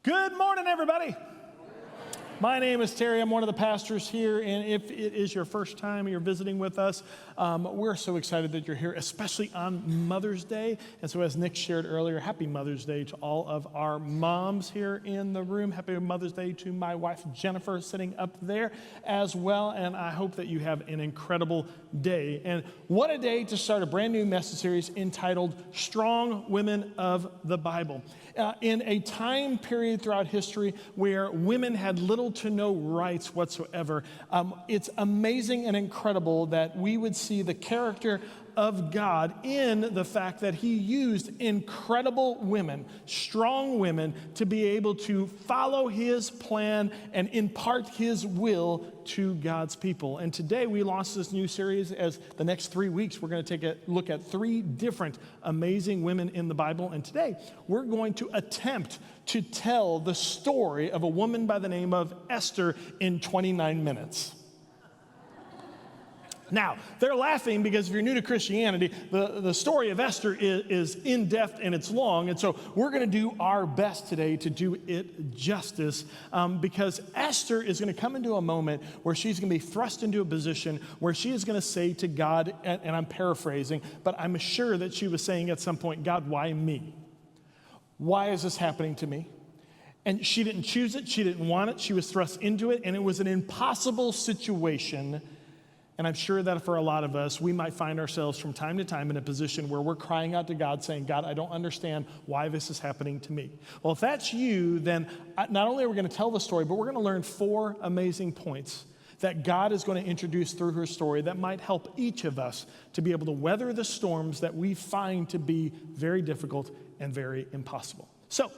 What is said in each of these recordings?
Good morning, everybody. My name is Terry. I'm one of the pastors here, and if it is your first time you're visiting with us, we're so excited that you're here, especially on Mother's Day. And so as Nick shared earlier, happy Mother's Day to all of our moms here in the room. Happy Mother's Day to my wife, Jennifer, sitting up there as well. And I hope that you have an incredible day. And what a day to start a brand new message series entitled Strong Women of the Bible. In a time period throughout history where women had little to no rights whatsoever, it's amazing and incredible that we would see the character of God in the fact that he used incredible women, strong women, to be able to follow his plan and impart his will to God's people. And today we launched this new series. As the next 3 weeks, we're going to take a look at 3 different amazing women in the Bible. And today we're going to attempt to tell the story of a woman by the name of Esther in 29 minutes. Now, they're laughing because if you're new to Christianity, the story of Esther is in-depth and it's long. And so we're going to do our best today to do it justice because Esther is going to come into a moment where she's going to be thrust into a position where she is going to say to God, and I'm paraphrasing, but I'm sure that she was saying at some point, God, why me? Why is this happening to me? And she didn't choose it. She didn't want it. She was thrust into it, and it was an impossible situation. And I'm sure that for a lot of us, we might find ourselves from time to time in a position where we're crying out to God saying, God, I don't understand why this is happening to me. Well, if that's you, then not only are we going to tell the story, but we're going to learn 4 amazing points that God is going to introduce through her story that might help each of us to be able to weather the storms that we find to be very difficult and very impossible. So,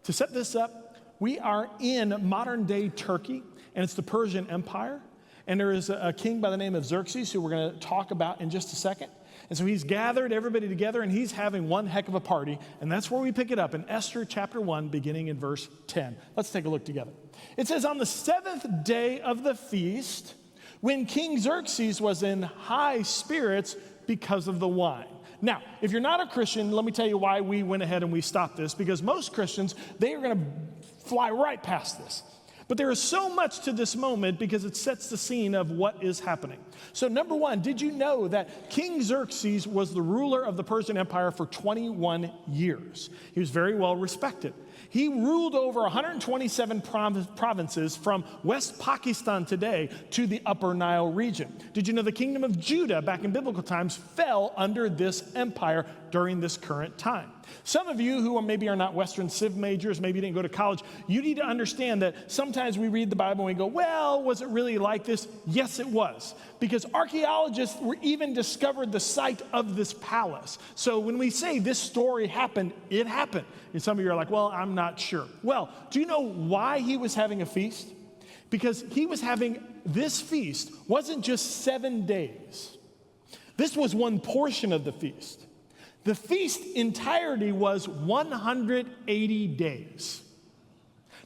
to set this up, we are in modern-day Turkey, and it's the Persian Empire. And there is a king by the name of Xerxes who we're going to talk about in just a second. And so he's gathered everybody together and he's having one heck of a party. And that's where we pick it up in Esther chapter 1, beginning in verse 10. Let's take a look together. It says, on the 7th day of the feast, when King Xerxes was in high spirits because of the wine. Now, if you're not a Christian, let me tell you why we went ahead and we stopped this. Because most Christians, they are going to fly right past this. But there is so much to this moment because it sets the scene of what is happening. So number 1, did you know that King Xerxes was the ruler of the Persian Empire for 21 years? He was very well respected. He ruled over 127 provinces from West Pakistan today to the Upper Nile region. Did you know the kingdom of Judah back in biblical times fell under this empire during this current time? Some of you who maybe are not Western Civ majors, maybe you didn't go to college, you need to understand that sometimes we read the Bible and we go, well, was it really like this? Yes, it was. Because archaeologists even discovered the site of this palace. So when we say this story happened, it happened. And some of you are like, well, I'm not sure. Well, do you know why he was having a feast? Because he was having this feast wasn't just 7 days. This was one portion of the feast. The feast entirety was 180 days.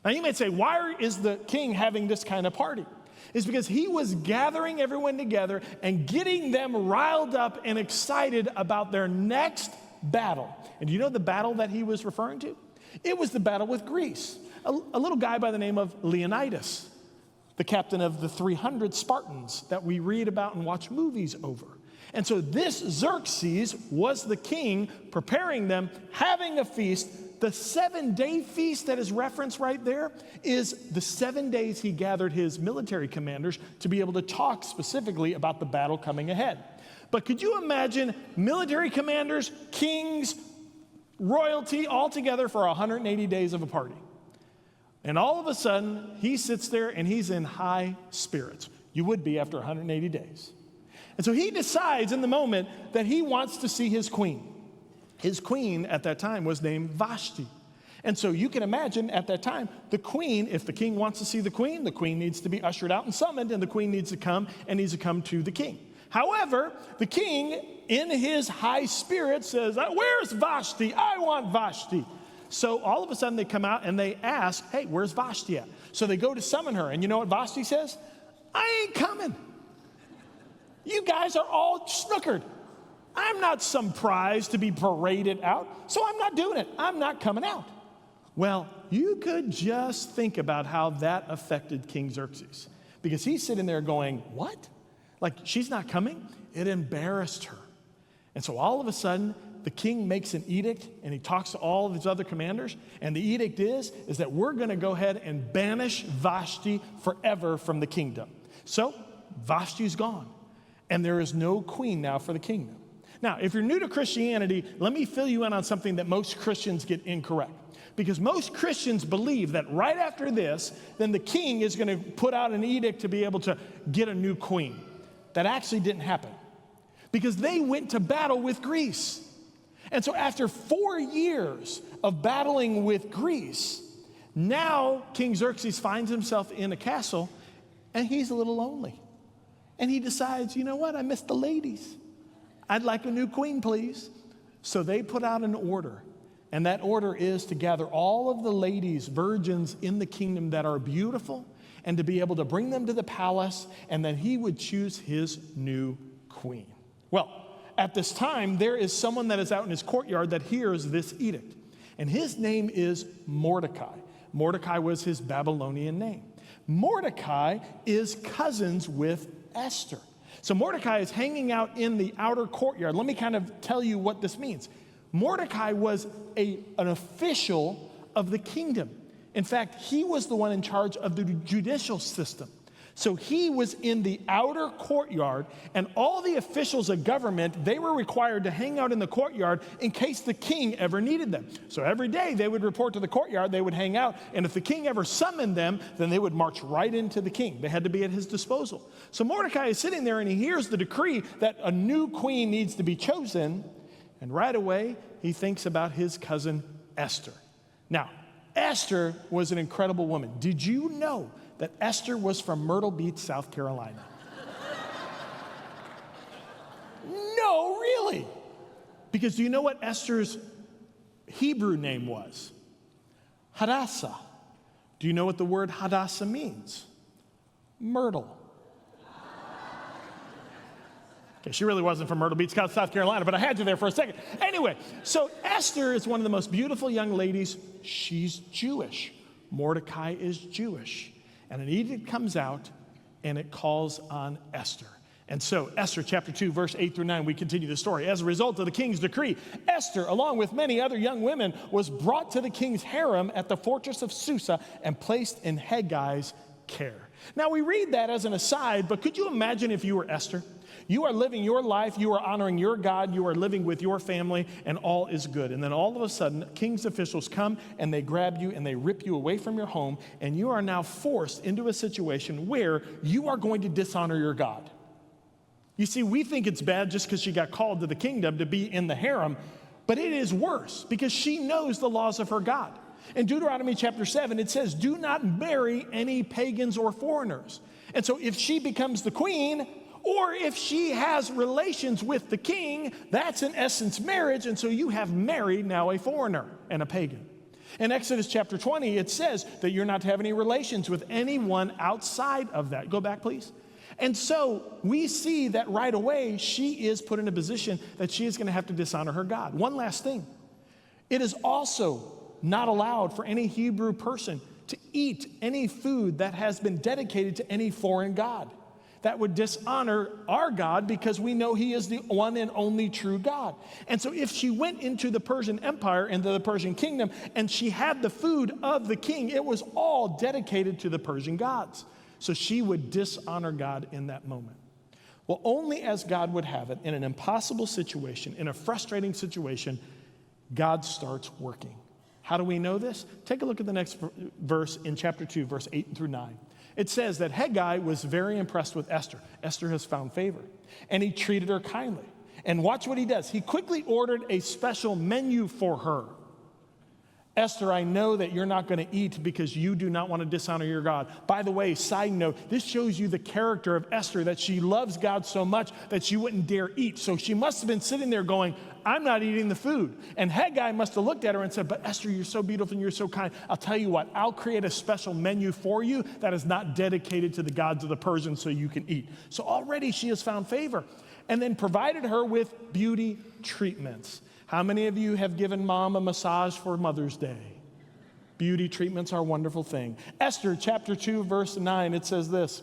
Now you might say, why is the king having this kind of party? It's because he was gathering everyone together and getting them riled up and excited about their next battle. And do you know the battle that he was referring to? It was the battle with Greece. A little guy by the name of Leonidas, the captain of the 300 Spartans that we read about and watch movies over. And so this Xerxes was the king preparing them, having a feast. The 7-day feast that is referenced right there is the 7 days he gathered his military commanders to be able to talk specifically about the battle coming ahead. But could you imagine military commanders, kings, royalty all together for 180 days of a party? And all of a sudden, he sits there and he's in high spirits. You would be after 180 days. And so he decides in the moment that he wants to see his queen. His queen at that time was named Vashti. And so you can imagine at that time, the queen, if the king wants to see the queen needs to be ushered out and summoned, and the queen needs to come to the king. However, the king, in his high spirit, says, where's Vashti? I want Vashti. So all of a sudden they come out and they ask, hey, where's Vashti at? So they go to summon her. And you know what Vashti says? I ain't coming. You guys are all snookered. I'm not some prize to be paraded out, so I'm not doing it. I'm not coming out. Well, you could just think about how that affected King Xerxes, because he's sitting there going, what? Like, she's not coming? It embarrassed her. And so all of a sudden, the king makes an edict, and he talks to all of his other commanders, and the edict is that we're going to go ahead and banish Vashti forever from the kingdom. So Vashti's gone, and there is no queen now for the kingdom. Now, if you're new to Christianity, let me fill you in on something that most Christians get incorrect. Because most Christians believe that right after this, then the king is going to put out an edict to be able to get a new queen. That actually didn't happen, because they went to battle with Greece. And so after 4 years of battling with Greece, now King Xerxes finds himself in a castle, and he's a little lonely. And he decides, you know what, I miss the ladies. I'd like a new queen, please. So they put out an order. And that order is to gather all of the ladies, virgins in the kingdom that are beautiful, and to be able to bring them to the palace, and then he would choose his new queen. Well, at this time, there is someone that is out in his courtyard that hears this edict. And his name is Mordecai. Mordecai was his Babylonian name. Mordecai is cousins with Esther. So Mordecai is hanging out in the outer courtyard. Let me kind of tell you what this means. Mordecai was an official of the kingdom. In fact, he was the one in charge of the judicial system. So he was in the outer courtyard, and all the officials of government, they were required to hang out in the courtyard in case the king ever needed them. So every day they would report to the courtyard, they would hang out, and if the king ever summoned them, then they would march right into the king. They had to be at his disposal. So Mordecai is sitting there, and he hears the decree that a new queen needs to be chosen, and right away he thinks about his cousin Esther. Now, Esther was an incredible woman. Did you know that Esther was from Myrtle Beach, South Carolina? No, really? Because do you know what Esther's Hebrew name was? Hadassah. Do you know what the word Hadassah means? Myrtle. Okay, she really wasn't from Myrtle Beach, South Carolina, but I had you there for a second. Anyway, so Esther is one of the most beautiful young ladies. She's Jewish. Mordecai is Jewish. And an edict comes out, and it calls on Esther. And so, Esther chapter 2, verse 8 through 9, we continue the story. As a result of the king's decree, Esther, along with many other young women, was brought to the king's harem at the fortress of Susa and placed in Heggai's care. Now, we read that as an aside, but could you imagine if you were Esther? You are living your life, you are honoring your God, you are living with your family, and all is good. And then all of a sudden, king's officials come and they grab you and they rip you away from your home, and you are now forced into a situation where you are going to dishonor your God. You see, we think it's bad just because she got called to the kingdom to be in the harem, but it is worse because she knows the laws of her God. In Deuteronomy chapter 7, it says, do not marry any pagans or foreigners. And so if she becomes the queen, or if she has relations with the king, that's in essence marriage, and so you have married now a foreigner and a pagan. In Exodus chapter 20, it says that you're not to have any relations with anyone outside of that. Go back, please. And so we see that right away, she is put in a position that she is going to have to dishonor her God. One last thing. It is also not allowed for any Hebrew person to eat any food that has been dedicated to any foreign god. That would dishonor our God because we know he is the one and only true God. And so if she went into the Persian Empire, into the Persian kingdom, and she had the food of the king, it was all dedicated to the Persian gods. So she would dishonor God in that moment. Well, only as God would have it, in an impossible situation, in a frustrating situation, God starts working. How do we know this? Take a look at the next verse in chapter 2, verse 8 through 9. It says that Haggai was very impressed with Esther. Esther has found favor, and he treated her kindly. And watch what he does. He quickly ordered a special menu for her. Esther, I know that you're not going to eat because you do not want to dishonor your God. By the way, side note, this shows you the character of Esther, that she loves God so much that she wouldn't dare eat. So she must have been sitting there going, I'm not eating the food. And Haggai must have looked at her and said, but Esther, you're so beautiful and you're so kind. I'll tell you what, I'll create a special menu for you that is not dedicated to the gods of the Persians so you can eat. So already she has found favor. And then provided her with beauty treatments. How many of you have given mom a massage for Mother's Day? Beauty treatments are a wonderful thing. Esther chapter 2, verse 9, it says this.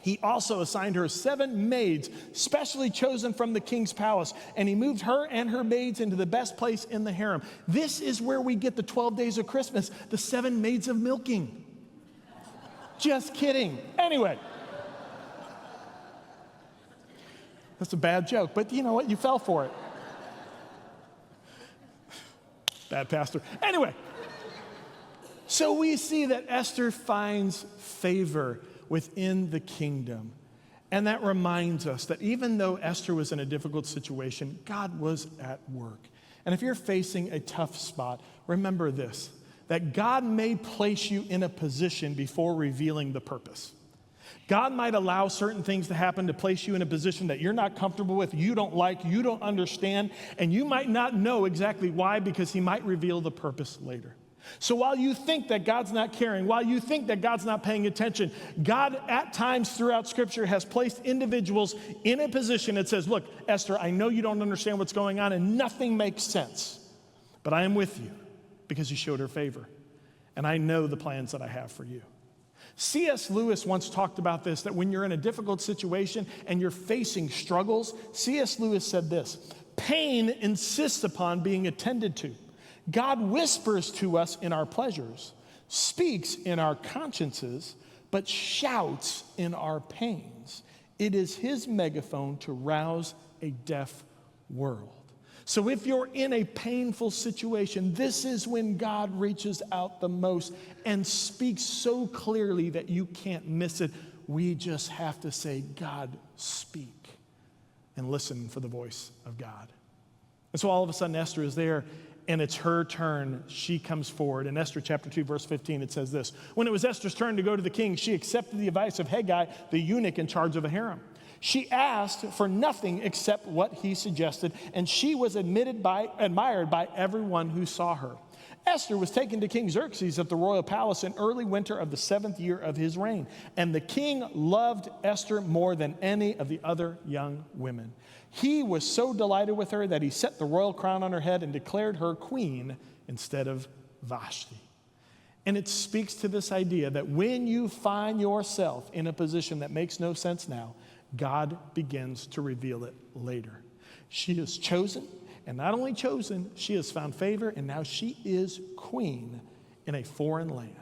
He also assigned her 7 maids, specially chosen from the king's palace, and he moved her and her maids into the best place in the harem. This is where we get the 12 days of Christmas, the 7 maids of milking. Just kidding. Anyway. That's a bad joke, but you know what? You fell for it. Bad pastor. Anyway. So we see that Esther finds favor within the kingdom. And that reminds us that even though Esther was in a difficult situation, God was at work. And if you're facing a tough spot, remember this, that God may place you in a position before revealing the purpose. God might allow certain things to happen to place you in a position that you're not comfortable with, you don't like, you don't understand, and you might not know exactly why, because he might reveal the purpose later. So while you think that God's not caring, while you think that God's not paying attention, God at times throughout Scripture has placed individuals in a position that says, look, Esther, I know you don't understand what's going on and nothing makes sense, but I am with you because you showed her favor, and I know the plans that I have for you. C.S. Lewis once talked about this, that when you're in a difficult situation and you're facing struggles, C.S. Lewis said this, pain insists upon being attended to. God whispers to us in our pleasures, speaks in our consciences, but shouts in our pains. It is his megaphone to rouse a deaf world. So if you're in a painful situation, this is when God reaches out the most and speaks so clearly that you can't miss it. We just have to say, God, speak, and listen for the voice of God. And so all of a sudden Esther is there, and it's her turn. She comes forward. In Esther chapter 2, verse 15, it says this. When it was Esther's turn to go to the king, she accepted the advice of Haggai, the eunuch in charge of a harem. She asked for nothing except what he suggested, and she was admired by everyone who saw her. Esther was taken to King Xerxes at the royal palace in early winter of the 7th year of his reign, and the king loved Esther more than any of the other young women. He was so delighted with her that he set the royal crown on her head and declared her queen instead of Vashti. And it speaks to this idea that when you find yourself in a position that makes no sense now, God begins to reveal it later. She is chosen, and not only chosen, she has found favor, and now she is queen in a foreign land.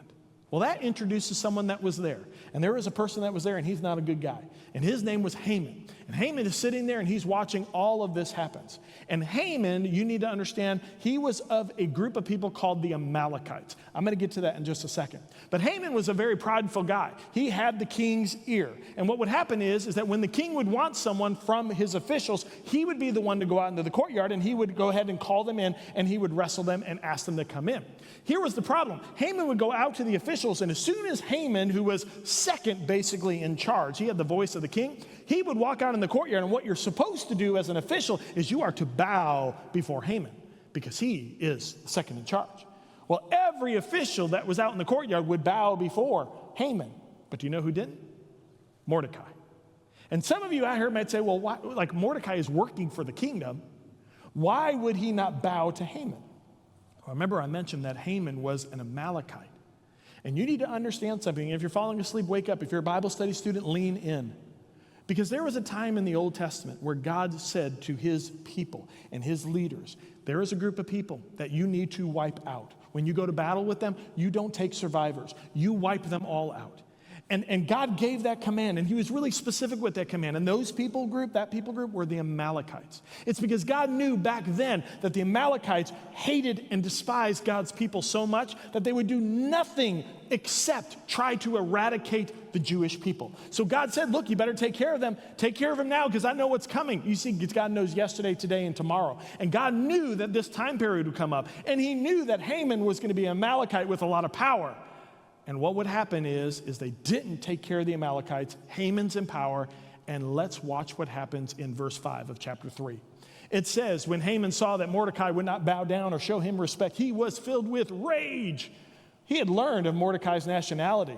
Well, that introduces someone that was there. And there was a person that was there, and he's not a good guy. And his name was Haman. And Haman is sitting there, and he's watching all of this happen. And Haman, you need to understand, he was of a group of people called the Amalekites. I'm going to get to that in just a second. But Haman was a very prideful guy. He had the king's ear. And what would happen is that when the king would want someone from his officials, he would be the one to go out into the courtyard, and he would go ahead and call them in, and he would wrestle them and ask them to come in. Here was the problem. Haman would go out to the officials, and as soon as Haman, who was second basically in charge, he had the voice of the king, he would walk out in the courtyard, and what you're supposed to do as an official is you are to bow before Haman because he is second in charge. Well, every official that was out in the courtyard would bow before Haman, but do you know who didn't? Mordecai. And some of you out here might say, well, why, like Mordecai is working for the kingdom, why would he not bow to Haman? Well, remember I mentioned that Haman was an Amalekite. And you need to understand something. If you're falling asleep, wake up. If you're a Bible study student, lean in. Because there was a time in the Old Testament where God said to his people and his leaders, there is a group of people that you need to wipe out. When you go to battle with them, you don't take survivors. You wipe them all out. And God gave that command, and he was really specific with that command. And that people group were the Amalekites. It's because God knew back then that the Amalekites hated and despised God's people so much that they would do nothing except try to eradicate the Jewish people. So God said, look, you better take care of them. Take care of them now because I know what's coming. You see, God knows yesterday, today, and tomorrow. And God knew that this time period would come up. And he knew that Haman was going to be an Amalekite with a lot of power. And what would happen is they didn't take care of the Amalekites. Haman's in power. And let's watch what happens in verse 5 of chapter 3. It says, when Haman saw that Mordecai would not bow down or show him respect, he was filled with rage. He had learned of Mordecai's nationality.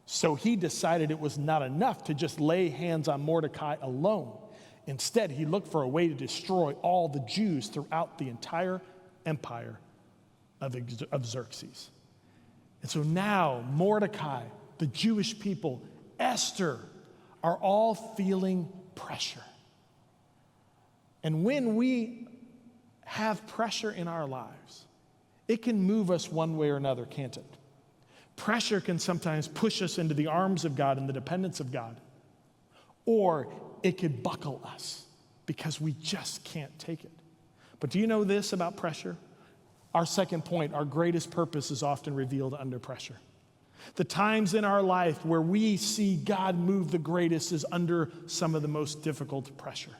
So he decided it was not enough to just lay hands on Mordecai alone. Instead, he looked for a way to destroy all the Jews throughout the entire empire of Xerxes. And so now Mordecai, the Jewish people, Esther are all feeling pressure. And when we have pressure in our lives, it can move us one way or another, can't it? Pressure can sometimes push us into the arms of God and the dependence of God. Or it could buckle us because we just can't take it. But do you know this about pressure? Our second point, our greatest purpose is often revealed under pressure. The times in our life where we see God move the greatest is under some of the most difficult pressure.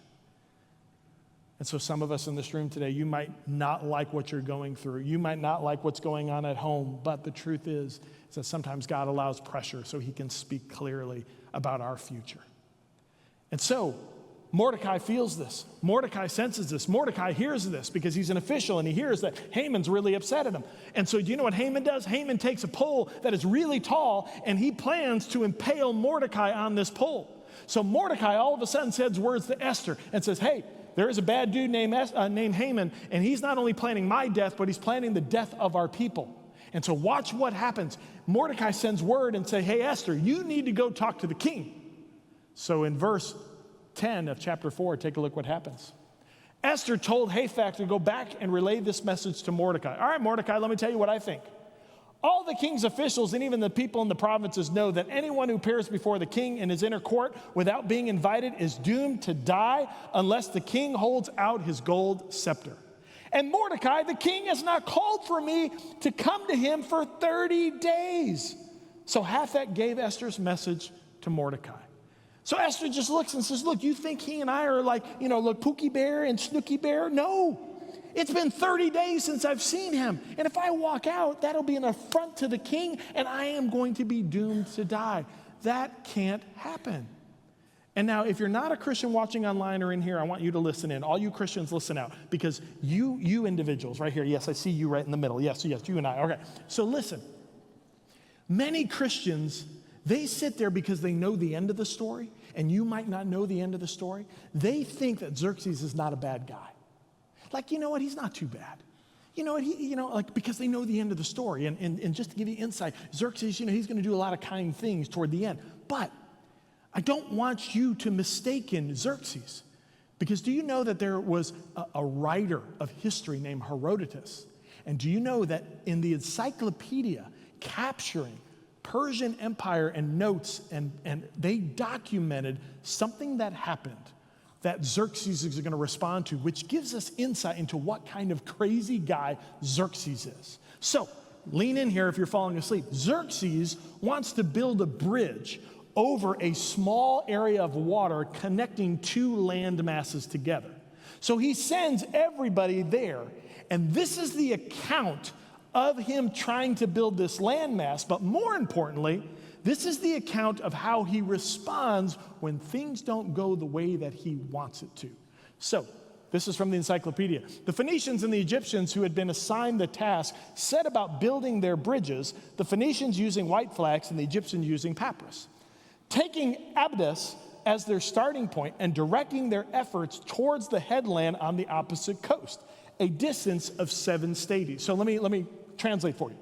And so some of us in this room today, you might not like what you're going through. You might not like what's going on at home. But the truth is that sometimes God allows pressure so he can speak clearly about our future. And so Mordecai feels this. Mordecai senses this. Mordecai hears this because he's an official and he hears that Haman's really upset at him. And so do you know what Haman does? Haman takes a pole that is really tall and he plans to impale Mordecai on this pole. So Mordecai all of a sudden says words to Esther and says, hey, there is a bad dude named Haman, and he's not only planning my death, but he's planning the death of our people. And so watch what happens. Mordecai sends word and say, hey, Esther, you need to go talk to the king. So in verse 10 of chapter 4, take a look what happens. Esther told Hathach to go back and relay this message to Mordecai. All right, Mordecai, let me tell you what I think. All the king's officials and even the people in the provinces know that anyone who appears before the king in his inner court without being invited is doomed to die unless the king holds out his gold scepter. And Mordecai, the king, has not called for me to come to him for 30 days. So Hathach gave Esther's message to Mordecai. So Esther just looks and says, look, you think he and I are like, look, Pookie Bear and Snooky Bear? No. It's been 30 days since I've seen him. And if I walk out, that'll be an affront to the king, and I am going to be doomed to die. That can't happen. And now, if you're not a Christian watching online or in here, I want you to listen in. All you Christians, listen out. Because you individuals right here, yes, I see you right in the middle. Yes, you and I. Okay, so listen. Many Christians, they sit there because they know the end of the story, and you might not know the end of the story. They think that Xerxes is not a bad guy. Like, you know what, he's not too bad. You know what, because they know the end of the story. And just to give you insight, Xerxes, he's going to do a lot of kind things toward the end. But I don't want you to mistaken Xerxes. Because do you know that there was a writer of history named Herodotus? And do you know that in the encyclopedia capturing Persian Empire and notes, and they documented something that happened that Xerxes is going to respond to, which gives us insight into what kind of crazy guy Xerxes is. So, lean in here if you're falling asleep. Xerxes wants to build a bridge over a small area of water connecting two land masses together. So he sends everybody there, and this is the account of him trying to build this landmass, but more importantly, this is the account of how he responds when things don't go the way that he wants it to. So, this is from the encyclopedia. The Phoenicians and the Egyptians who had been assigned the task set about building their bridges, the Phoenicians using white flax and the Egyptians using papyrus. Taking Abydos as their starting point and directing their efforts towards the headland on the opposite coast, a distance of 7 stadies. So let me translate for you.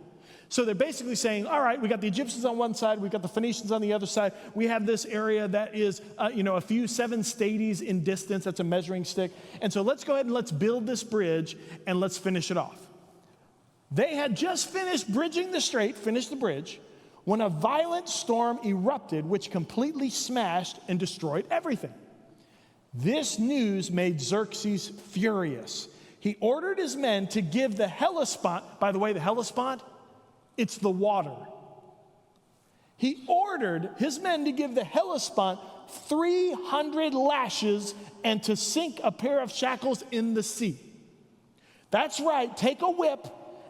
So they're basically saying, all right, we got the Egyptians on one side, we got the Phoenicians on the other side. We have this area that is, a few 7 stadies in distance. That's a measuring stick. And so let's go ahead and let's build this bridge and let's finish it off. They had just finished bridging the strait, finished the bridge, when a violent storm erupted, which completely smashed and destroyed everything. This news made Xerxes furious. He ordered his men to give the Hellespont, by the way, the Hellespont, it's the water. He ordered his men to give the Hellespont 300 lashes and to sink a pair of shackles in the sea. That's right, take a whip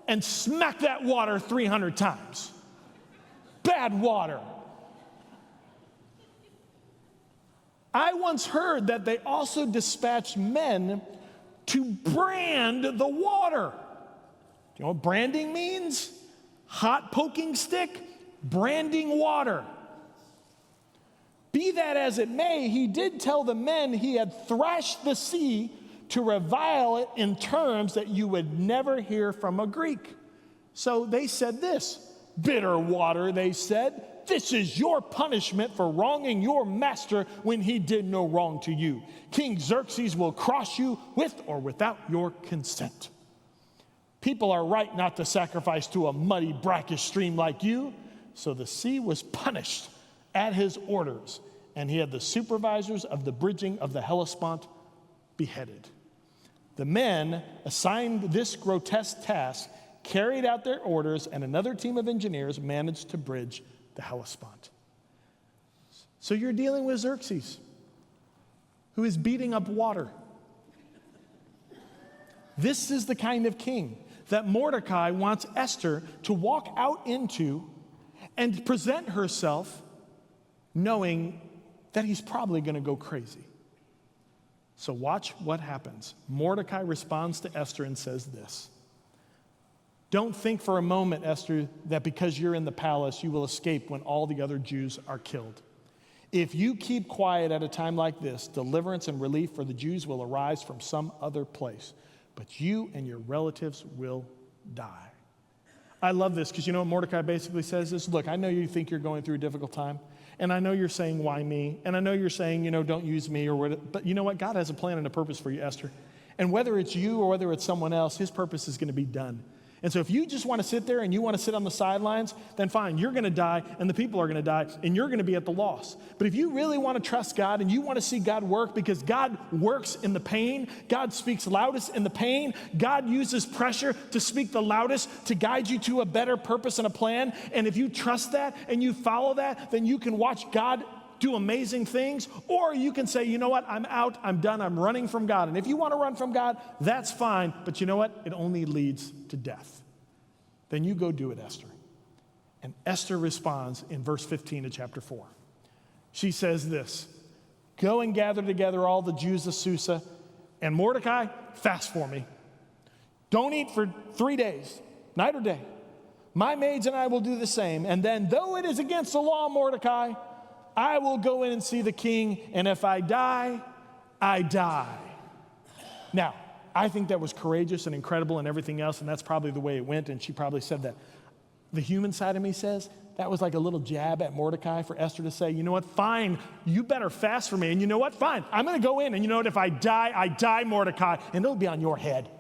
and smack that water 300 times. Bad water. I once heard that they also dispatched men to brand the water. Do you know what branding means? Hot poking stick, branding water. Be that as it may, he did tell the men he had thrashed the sea to revile it in terms that you would never hear from a Greek. So they said this, "Bitter water," they said, "this is your punishment for wronging your master when he did no wrong to you. King Xerxes will cross you with or without your consent. People are right not to sacrifice to a muddy, brackish stream like you." So the sea was punished at his orders, and he had the supervisors of the bridging of the Hellespont beheaded. The men assigned this grotesque task carried out their orders, and another team of engineers managed to bridge the Hellespont. So you're dealing with Xerxes, who is beating up water. This is the kind of king that Mordecai wants Esther to walk out into and present herself knowing that he's probably going to go crazy. So watch what happens. Mordecai responds to Esther and says this, "Don't think for a moment, Esther, that because you're in the palace, you will escape when all the other Jews are killed. If you keep quiet at a time like this, deliverance and relief for the Jews will arise from some other place, but you and your relatives will die." I love this because you know what Mordecai basically says is, look, I know you think you're going through a difficult time, and I know you're saying, why me? And I know you're saying, don't use me or whatever, but you know what? God has a plan and a purpose for you, Esther. And whether it's you or whether it's someone else, his purpose is going to be done. And so if you just want to sit there and you want to sit on the sidelines, then fine, you're going to die and the people are going to die and you're going to be at the loss. But if you really want to trust God and you want to see God work, because God works in the pain, God speaks loudest in the pain, God uses pressure to speak the loudest to guide you to a better purpose and a plan. And if you trust that and you follow that, then you can watch God do amazing things, or you can say, you know what, I'm out, I'm done, I'm running from God. And if you want to run from God, that's fine, but you know what? It only leads to death. Then you go do it, Esther. And Esther responds in verse 15 of chapter 4. She says this, "Go and gather together all the Jews of Susa, and Mordecai, fast for me. Don't eat for 3 days, night or day. My maids and I will do the same, and then, though it is against the law, Mordecai, I will go in and see the king, and if I die, I die." Now, I think that was courageous and incredible and everything else, and that's probably the way it went, and she probably said that. The human side of me says that was like a little jab at Mordecai for Esther to say, you know what, fine, you better fast for me, and you know what, fine, I'm going to go in, and you know what, if I die, Mordecai, and it'll be on your head.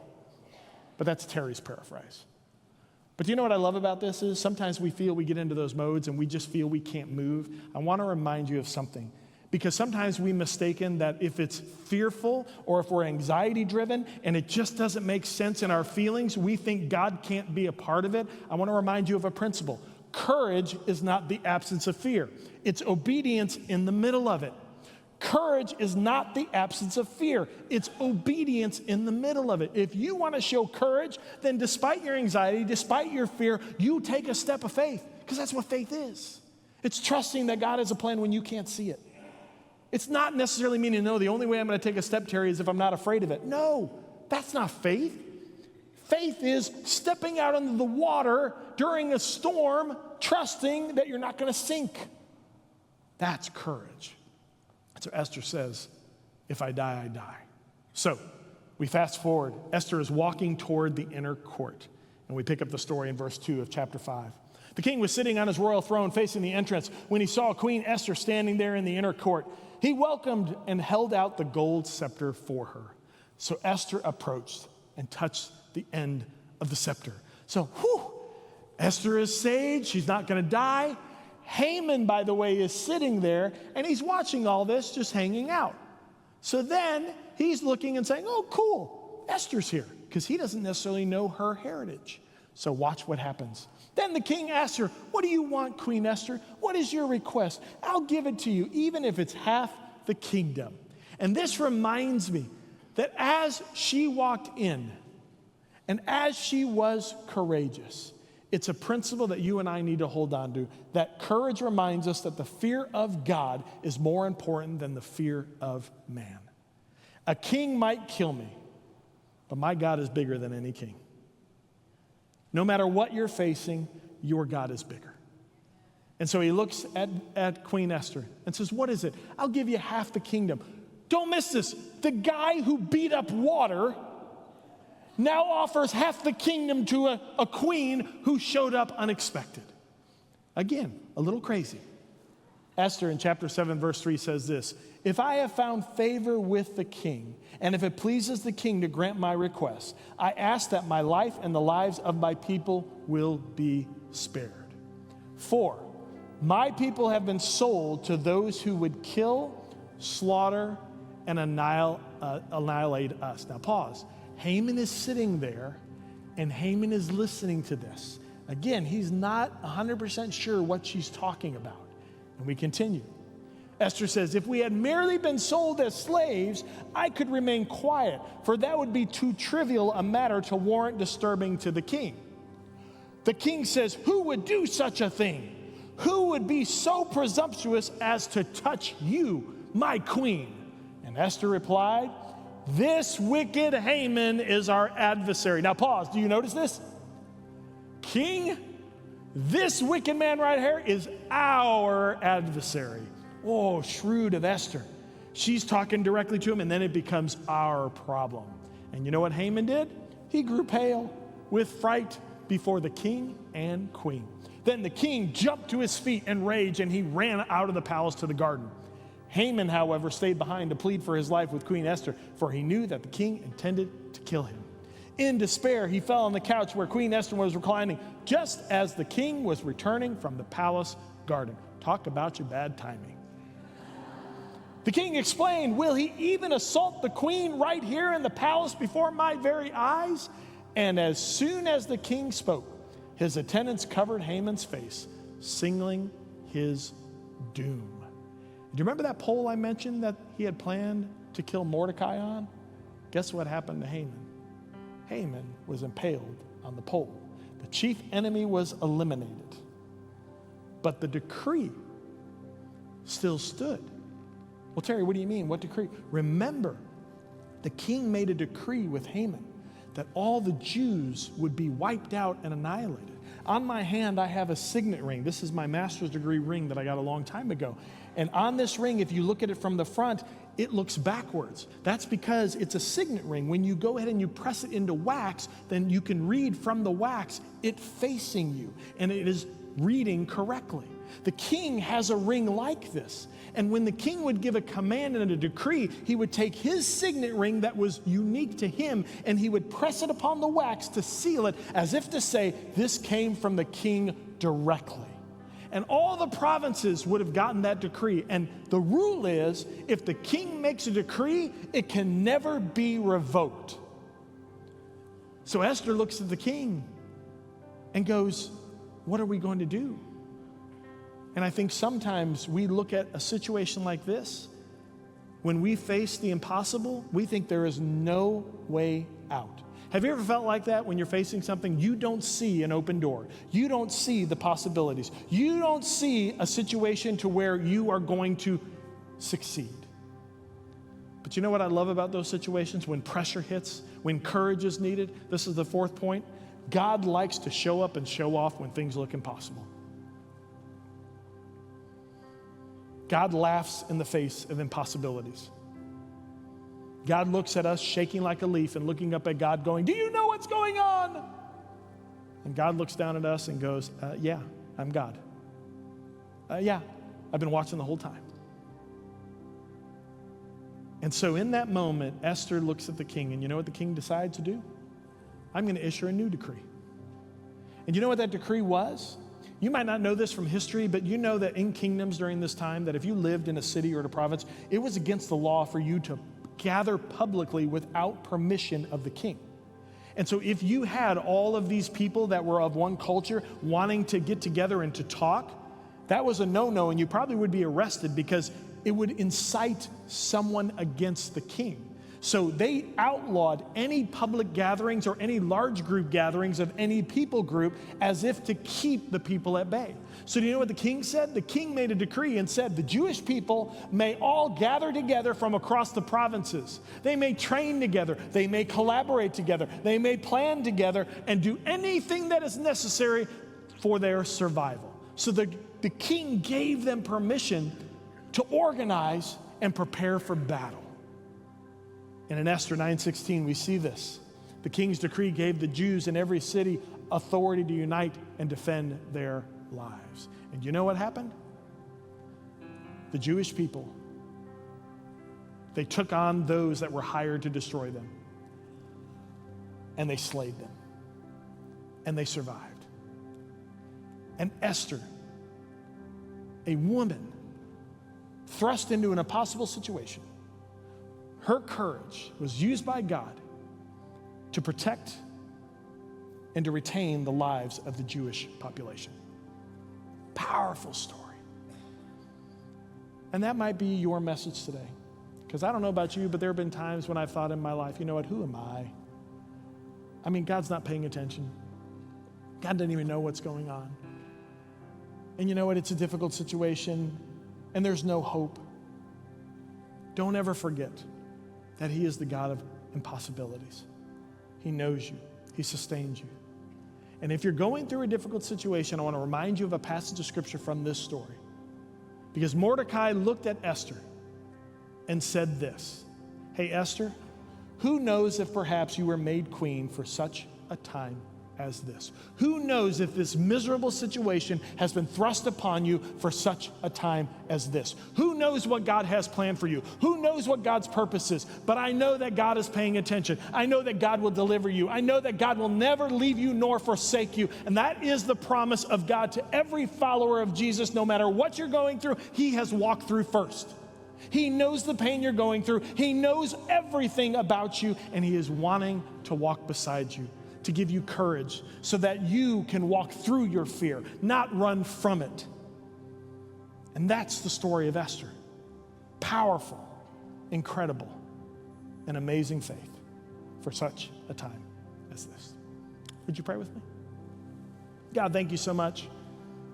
But that's Terry's paraphrase. But you know what I love about this is sometimes we feel we get into those modes and we just feel we can't move. I want to remind you of something, because sometimes we mistaken that if it's fearful or if we're anxiety driven and it just doesn't make sense in our feelings, we think God can't be a part of it. I want to remind you of a principle. Courage is not the absence of fear. It's obedience in the middle of it. Courage is not the absence of fear. It's obedience in the middle of it. If you want to show courage, then despite your anxiety, despite your fear, you take a step of faith, because that's what faith is. It's trusting that God has a plan when you can't see it. It's not necessarily meaning, no, the only way I'm going to take a step, Terry, is if I'm not afraid of it. No, that's not faith. Faith is stepping out into the water during a storm, trusting that you're not going to sink. That's courage. So Esther says, if I die, I die. So we fast forward. Esther is walking toward the inner court. And we pick up the story in verse 2 of chapter 5. The king was sitting on his royal throne facing the entrance when he saw Queen Esther standing there in the inner court. He welcomed and held out the gold scepter for her. So Esther approached and touched the end of the scepter. So, Esther is saved. She's not going to die. Haman, by the way, is sitting there, and he's watching all this just hanging out. So then he's looking and saying, oh, cool, Esther's here, because he doesn't necessarily know her heritage. So watch what happens. Then the king asks her, what do you want, Queen Esther? What is your request? I'll give it to you, even if it's half the kingdom. And this reminds me that as she walked in, and as she was courageous, it's a principle that you and I need to hold on to, that courage reminds us that the fear of God is more important than the fear of man. A king might kill me, but my God is bigger than any king. No matter what you're facing, your God is bigger. And so he looks at Queen Esther and says, what is it? I'll give you half the kingdom. Don't miss this. The guy who beat up water now offers half the kingdom to a queen who showed up unexpected. Again, a little crazy. Esther in chapter 7, verse 3 says this, if I have found favor with the king, and if it pleases the king to grant my request, I ask that my life and the lives of my people will be spared. For my people have been sold to those who would kill, slaughter, and annihilate us. Now pause. Haman is sitting there, and Haman is listening to this. Again, he's not 100% sure what she's talking about. And we continue. Esther says, if we had merely been sold as slaves, I could remain quiet, for that would be too trivial a matter to warrant disturbing to the king. The king says, who would do such a thing? Who would be so presumptuous as to touch you, my queen? And Esther replied, this wicked Haman is our adversary. Now pause. Do you notice this? King, this wicked man right here is our adversary. Oh, shrewd of Esther. She's talking directly to him, and then it becomes our problem. And you know what Haman did? He grew pale with fright before the king and queen. Then the king jumped to his feet in rage, and he ran out of the palace to the garden. Haman, however, stayed behind to plead for his life with Queen Esther, for he knew that the king intended to kill him. In despair, he fell on the couch where Queen Esther was reclining, just as the king was returning from the palace garden. Talk about your bad timing. The king explained, will he even assault the queen right here in the palace before my very eyes? And as soon as the king spoke, his attendants covered Haman's face, signaling his doom. Do you remember that pole I mentioned that he had planned to kill Mordecai on? Guess what happened to Haman? Haman was impaled on the pole. The chief enemy was eliminated. But the decree still stood. Well, Terry, what do you mean? What decree? Remember, the king made a decree with Haman that all the Jews would be wiped out and annihilated. On my hand, I have a signet ring. This is my master's degree ring that I got a long time ago. And on this ring, if you look at it from the front, it looks backwards. That's because it's a signet ring. When you go ahead and you press it into wax, then you can read from the wax it facing you, and it is reading correctly. The king has a ring like this. And when the king would give a command and a decree, he would take his signet ring that was unique to him, and he would press it upon the wax to seal it, as if to say, this came from the king directly. And all the provinces would have gotten that decree. And the rule is, if the king makes a decree, it can never be revoked. So Esther looks at the king and goes, what are we going to do? And I think sometimes we look at a situation like this, when we face the impossible, we think there is no way out. Have you ever felt like that when you're facing something? You don't see an open door. You don't see the possibilities. You don't see a situation to where you are going to succeed. But you know what I love about those situations? When pressure hits, when courage is needed, this is the fourth point. God likes to show up and show off when things look impossible. God laughs in the face of impossibilities. God looks at us shaking like a leaf and looking up at God going, do you know what's going on? And God looks down at us and goes, yeah, I'm God. Yeah, I've been watching the whole time. And so in that moment, Esther looks at the king, and you know what the king decides to do? I'm going to issue a new decree. And you know what that decree was? You might not know this from history, but you know that in kingdoms during this time, that if you lived in a city or in a province, it was against the law for you to gather publicly without permission of the king. And so if you had all of these people that were of one culture wanting to get together and to talk, that was a no-no, and you probably would be arrested because it would incite someone against the king. So they outlawed any public gatherings or any large group gatherings of any people group as if to keep the people at bay. So do you know what the king said? The king made a decree and said the Jewish people may all gather together from across the provinces. They may train together. They may collaborate together. They may plan together and do anything that is necessary for their survival. So the king gave them permission to organize and prepare for battle. And in Esther 9:16, we see this. The king's decree gave the Jews in every city authority to unite and defend their lives. And you know what happened? The Jewish people, they took on those that were hired to destroy them, and they slayed them, and they survived. And Esther, a woman thrust into an impossible situation, her courage was used by God to protect and to retain the lives of the Jewish population. Powerful story. And that might be your message today. Because I don't know about you, but there have been times when I've thought in my life, you know what, who am I? I mean, God's not paying attention. God doesn't even know what's going on. And you know what, it's a difficult situation, and there's no hope. Don't ever forget that He is the God of impossibilities. He knows you. He sustains you. And if you're going through a difficult situation, I want to remind you of a passage of Scripture from this story. Because Mordecai looked at Esther and said this, "Hey, Esther, who knows if perhaps you were made queen for such a time as this? Who knows if this miserable situation has been thrust upon you for such a time as this? Who knows what God has planned for you? Who knows what God's purpose is? But I know that God is paying attention. I know that God will deliver you. I know that God will never leave you nor forsake you. And that is the promise of God to every follower of Jesus. No matter what you're going through, He has walked through first. He knows the pain you're going through. He knows everything about you, and He is wanting to walk beside you, to give you courage so that you can walk through your fear, not run from it. And that's the story of Esther. Powerful, incredible, and amazing faith for such a time as this. Would you pray with me? God, thank you so much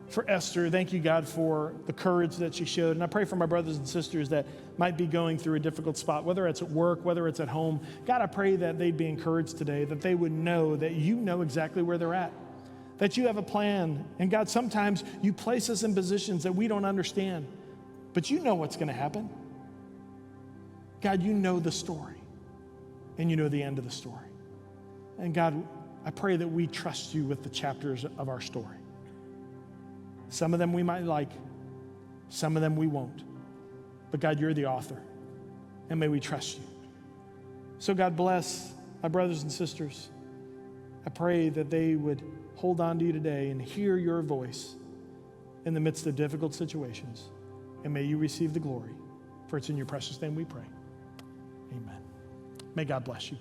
for Esther. Thank you, God, for the courage that she showed. And I pray for my brothers and sisters that might be going through a difficult spot, whether it's at work, whether it's at home. God, I pray that they'd be encouraged today, that they would know that you know exactly where they're at, that you have a plan. And God, sometimes you place us in positions that we don't understand, but you know what's going to happen. God, you know the story, and you know the end of the story. And God, I pray that we trust you with the chapters of our story. Some of them we might like, some of them we won't. But God, you're the author, and may we trust you. So God, bless my brothers and sisters. I pray that they would hold on to you today and hear your voice in the midst of difficult situations. And may you receive the glory. For it's in your precious name we pray. Amen. May God bless you.